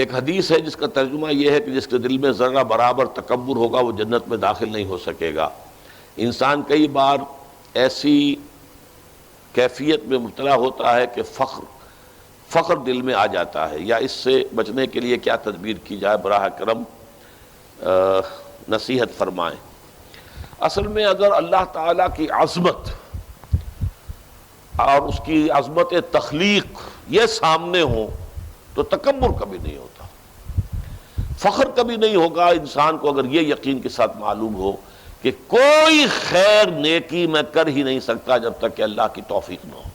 ایک حدیث ہے جس کا ترجمہ یہ ہے کہ جس کے دل میں ذرہ برابر تکبر ہوگا وہ جنت میں داخل نہیں ہو سکے گا۔ انسان کئی بار ایسی کیفیت میں مبتلا ہوتا ہے کہ فخر دل میں آ جاتا ہے، یا اس سے بچنے کے لیے کیا تدبیر کی جائے، براہ کرم نصیحت فرمائیں۔ اصل میں اگر اللہ تعالیٰ کی عظمت اور اس کی عظمت تخلیق یہ سامنے ہو تو تکبر کبھی نہیں ہوتا، فخر کبھی نہیں ہوگا۔ انسان کو اگر یہ یقین کے ساتھ معلوم ہو کہ کوئی خیر نیکی میں کر ہی نہیں سکتا جب تک کہ اللہ کی توفیق نہ ہو،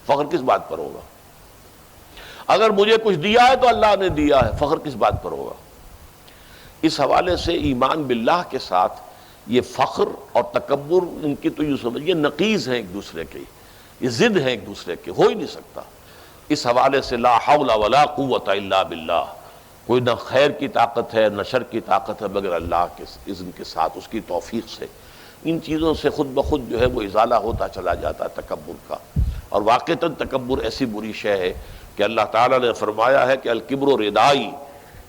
فخر کس بات پر ہوگا؟ اگر مجھے کچھ دیا ہے تو اللہ نے دیا ہے، فخر کس بات پر ہوگا؟ اس حوالے سے ایمان باللہ کے ساتھ یہ فخر اور تکبر، ان کی تو یوں سمجھیے نقیض ہیں ایک دوسرے کے، یہ ضد ہیں ایک دوسرے کے، ہو ہی نہیں سکتا۔ اس حوالے سے لا حول ولا قوت الا باللہ، کوئی نہ خیر کی طاقت ہے نہ شر کی طاقت ہے مگر اللہ کے اذن کے ساتھ، اس کی توفیق سے۔ ان چیزوں سے خود بخود جو ہے وہ ازالہ ہوتا چلا جاتا ہے تکبر کا، اور واقعتاً تکبر ایسی بری شے ہے کہ اللہ تعالیٰ نے فرمایا ہے کہ الکبر ردائی،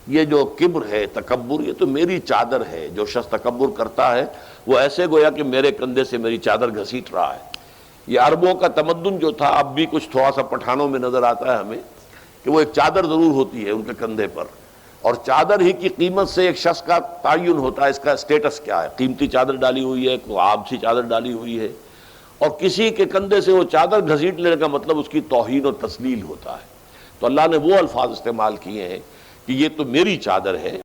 یہ جو کبر ہے، تکبر، یہ تو میری چادر ہے۔ جو شخص تکبر کرتا ہے وہ ایسے گویا کہ میرے کندھے سے میری چادر گھسیٹ رہا ہے۔ یہ عربوں کا تمدن جو تھا، اب بھی کچھ تھوڑا سا پٹھانوں میں نظر آتا ہے ہمیں کہ وہ ایک چادر ضرور ہوتی ہے ان کے کندھے پر، اور چادر ہی کی قیمت سے ایک شخص کا تعین ہوتا ہے، اس کا سٹیٹس کیا ہے، قیمتی چادر ڈالی ہوئی ہے، کوئی عام سی چادر ڈالی ہوئی ہے، اور کسی کے کندھے سے وہ چادر گھسیٹ لینے کا مطلب اس کی توہین اور تسلیل ہوتا ہے۔ تو اللہ نے وہ الفاظ استعمال کیے ہیں کہ یہ تو میری چادر ہے۔